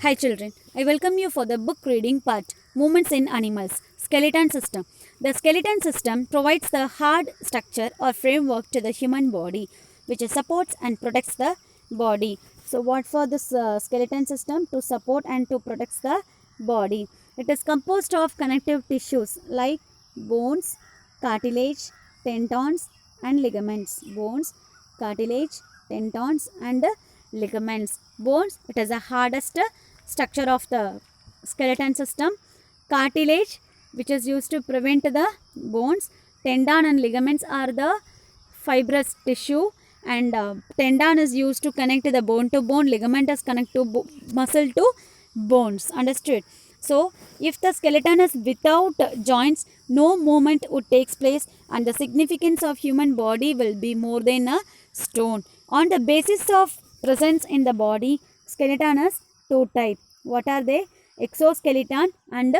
Hi children, I welcome you for the book reading part Movements in Animals Skeleton System. The skeleton system provides the hard structure or framework to the human body which supports and protects the body. So what for this skeleton system? To support and to protect the body. It is composed of connective tissues like bones, cartilage, tendons and ligaments. Bones, cartilage, tendons and ligaments. Bones, it is the hardest structure of the skeleton system. Cartilage, which is used to prevent the bones. Tendon and ligaments are the fibrous tissue, and tendon is used to connect the bone to bone. Ligament is connect to muscle to bones. Understood? So, if the skeleton is without joints, no movement would take place, and the significance of human body will be more than a stone. On the basis of presence in the body, skeleton is two types. What are they? Exoskeleton and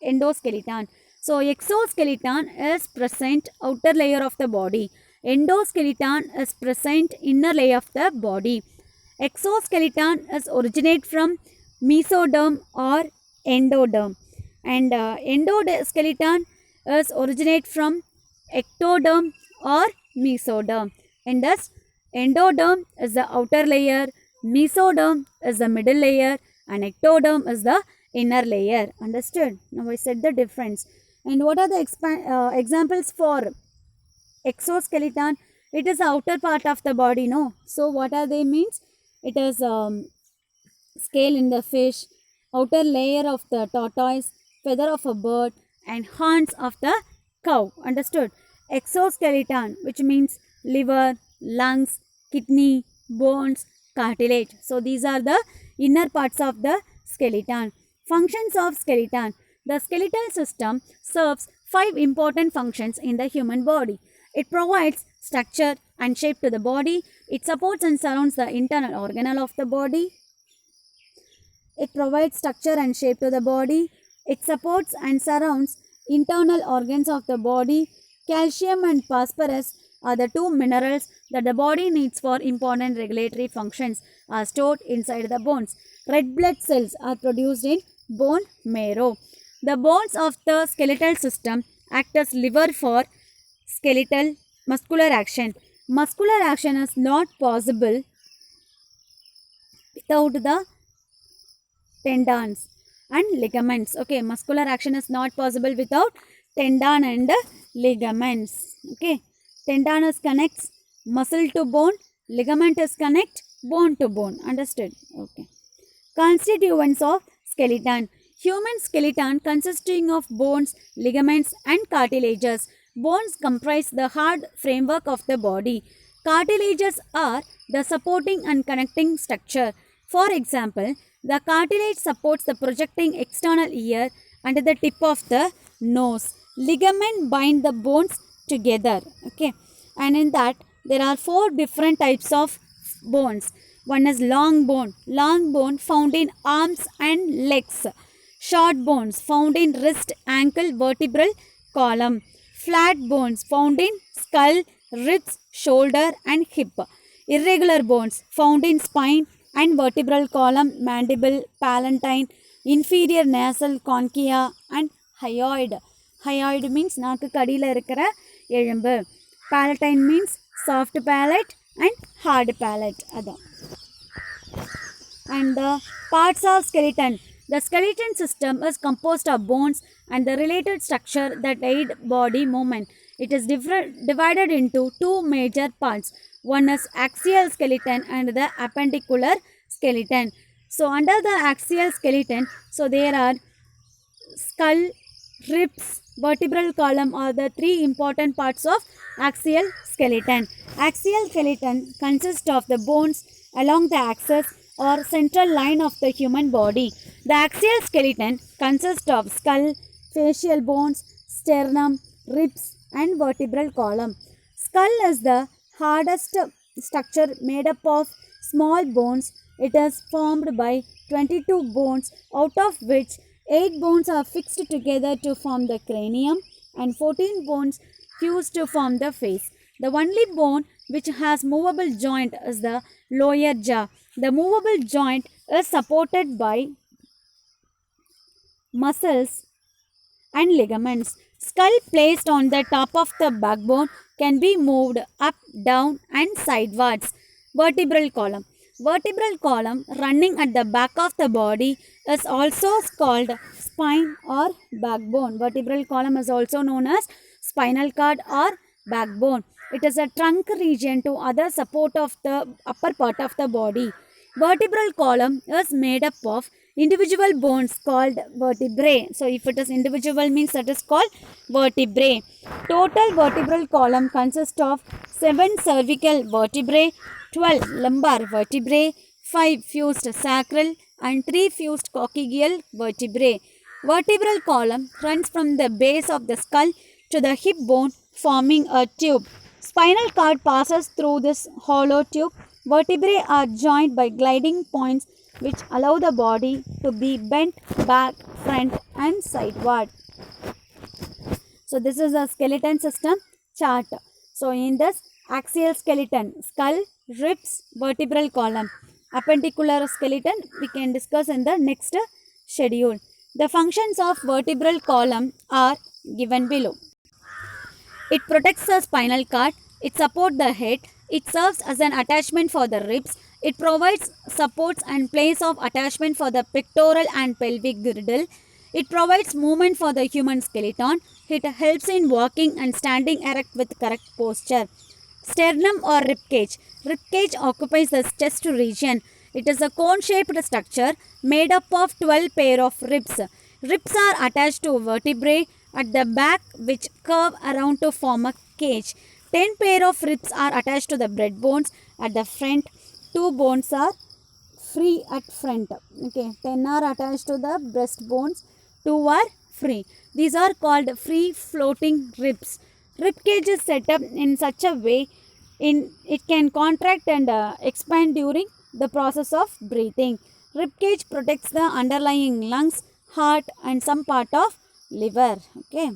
endoskeleton. So, exoskeleton is present outer layer of the body. Endoskeleton is present inner layer of the body. Exoskeleton is originate from mesoderm or endoderm, and endoskeleton is originate from ectoderm or mesoderm. And thus, endoderm is the outer layer, mesoderm is the middle layer, and ectoderm is the inner layer. Understood? Now I said the difference. And what are the examples for exoskeleton? It is the outer part of the body, no? So what are they means? It is scale in the fish, outer layer of the tortoise, feather of a bird, and horns of the cow. Understood? Exoskeleton, which means liver, lungs, kidney, bones, cartilage. So these are the inner parts of the skeleton. Functions of skeleton. The skeletal system serves 5 important functions in the human body. It provides structure and shape to the body. It supports and surrounds the internal organelle of the body. It provides structure and shape to the body. It supports and surrounds internal organs of the body. Calcium and phosphorus are the 2 minerals that the body needs for important regulatory functions are stored inside the bones. Red blood cells are produced in bone marrow. The bones of the skeletal system act as liver for skeletal muscular action. Muscular action is not possible without the tendons and ligaments. Okay, muscular action is not possible without tendon and ligaments. Okay, tendon is connects muscle to bone, ligament is connect bone to bone. Understood? Okay. Constituents of skeleton. Human skeleton consisting of bones, ligaments and cartilages. Bones comprise the hard framework of the body. Cartilages are the supporting and connecting structure. For example, the cartilage supports the projecting external ear and the tip of the nose. Ligament bind the bones together. Okay, and in that there are 4 different types of bones. One is long bone found in arms and legs. Short bones found in wrist, ankle, vertebral column. Flat bones found in skull, ribs, shoulder and hip. Irregular bones found in spine and vertebral column, mandible, palatine, inferior nasal conchia and hyoid. Hyoid means நாக்கு கடியில இருக்கிற எலும்பு. Palatine means soft palate and hard palate. அதான். And the parts of skeleton. The skeleton system is composed of bones and the related structure that aid body movement. It is divided into 2 major parts. One is axial skeleton and the appendicular skeleton. So under the axial skeleton, so there are skull, ribs, vertebral column are the 3 important parts of axial skeleton. Axial skeleton consists of the bones along the axis or central line of the human body. The axial skeleton consists of skull, facial bones, sternum, ribs and vertebral column. Skull is the hardest structure made up of small bones. It is formed by 22 bones, out of which 8 bones are fixed together to form the cranium and 14 bones fused to form the face. The only bone which has movable joint is the lower jaw. The movable joint is supported by muscles and ligaments. Skull placed on the top of the backbone can be moved up, down, and sidewards. Vertebral column. Vertebral column running at the back of the body is also called spine or backbone. Vertebral column is also known as spinal cord or backbone. It is a trunk region to other support of the upper part of the body. Vertebral column is made up of individual bones called vertebrae. So if it is individual means that is called vertebrae. Total vertebral column consists of 7 cervical vertebrae, 12 lumbar vertebrae, 5 fused sacral and 3 fused coccygeal vertebrae. Vertebral column runs from the base of the skull to the hip bone forming a tube. Spinal cord passes through this hollow tube. Vertebrae are joined by gliding points which allow the body to be bent back, front and sideward. So this is a skeleton system chart. So in this axial skeleton, skull, ribs, vertebral column. Appendicular skeleton we can discuss in the next schedule. The functions of vertebral column are given below. It protects the spinal cord, it supports the head, it serves as an attachment for the ribs, it provides supports and place of attachment for the pectoral and pelvic girdle, it provides movement for the human skeleton, it helps in walking and standing erect with correct posture. Sternum or rib cage. Rib cage occupies the chest region. It is a cone-shaped structure made up of 12 pair of ribs. Ribs are attached to vertebrae at the back which curve around to form a cage. 10 pair of ribs are attached to the breastbones at the front. 2 bones are free at front. Okay, 10 are attached to the breastbones. 2 are free. These are called free floating ribs. Rib cage is set up in such a way it can contract and expand during the process of breathing. Rib cage protects the underlying lungs, heart and some part of liver. Okay.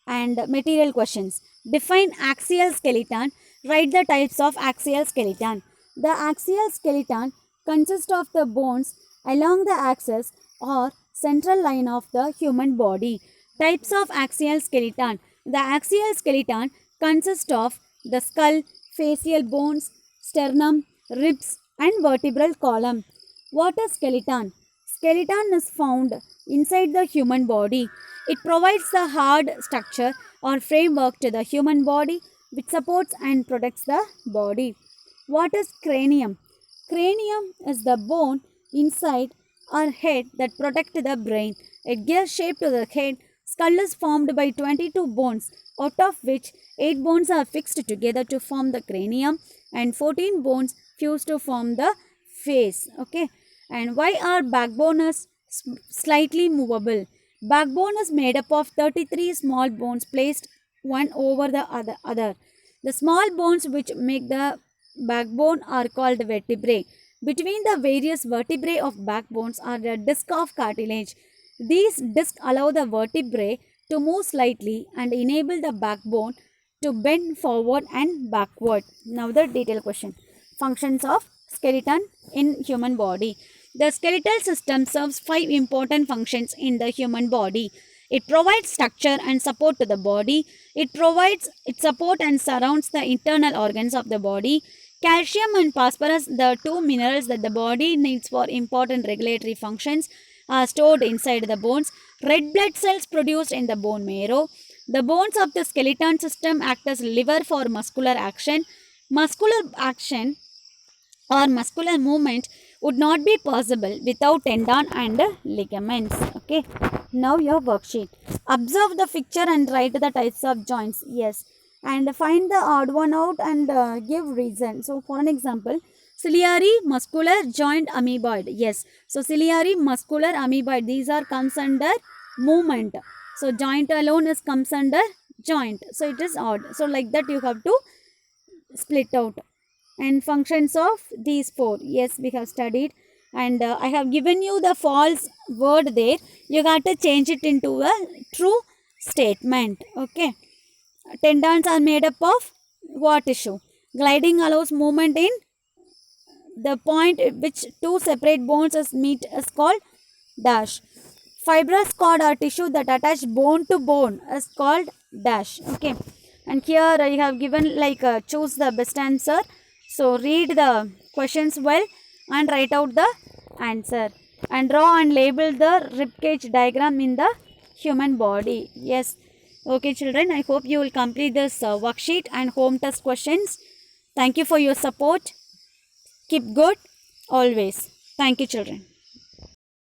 And material questions. Define axial skeleton. Write the types of axial skeleton. The axial skeleton consists of the bones along the axis or central line of the human body. Types of axial skeleton. The axial skeleton consists of the skull, facial bones, sternum, ribs and vertebral column. What is skeleton? Skeleton is found inside the human body. It provides the hard structure or framework to the human body which supports and protects the body. What is cranium? Cranium is the bone inside or head that protects the brain. It gives shape to the head. Skull is formed by 22 bones, out of which 8 bones are fixed together to form the cranium and 14 bones fused to form the face. Okay. And why are backbones slightly movable? Backbone is made up of 33 small bones placed one over the other. The small bones which make the backbone are called vertebrae. Between the various vertebrae of backbones are the disc of cartilage. These discs allow the vertebrae to move slightly and enable the backbone to bend forward and backward. Now the detailed question. Functions of skeleton in human body. The skeletal system serves 5 important functions in the human body. It provides structure and support to the body. It provides support and surrounds the internal organs of the body. Calcium and phosphorus, the 2 minerals that the body needs for important regulatory functions, are stored inside the bones. Red blood cells produced in the bone marrow. The bones of the skeleton system act as lever for muscular action. Muscular action or muscular movement would not be possible without tendon and ligaments. Okay. Now your worksheet. Observe the picture and write the types of joints. Yes. And find the odd one out and give reason. So for an example, ciliary muscular joint amoeboid. Yes. So ciliary muscular amoeboid. These are comes under movement. So joint alone is comes under joint. So it is odd. So like that you have to split out. And functions of these 4. Yes, we have studied. And I have given you the false word there. You got to change it into a true statement. Okay. Tendons are made up of what tissue? Gliding allows movement in the point at which two separate bones meet is called dash. Fibrous cord or tissue that attach bone to bone is called dash. Okay, and here I have given like choose the best answer. So read the questions well and write out the answer, and draw and label the ribcage diagram in the human body. Yes. Okay, children, I hope you will complete this worksheet and home test questions. Thank you for your support. Keep good always. Thank you, children.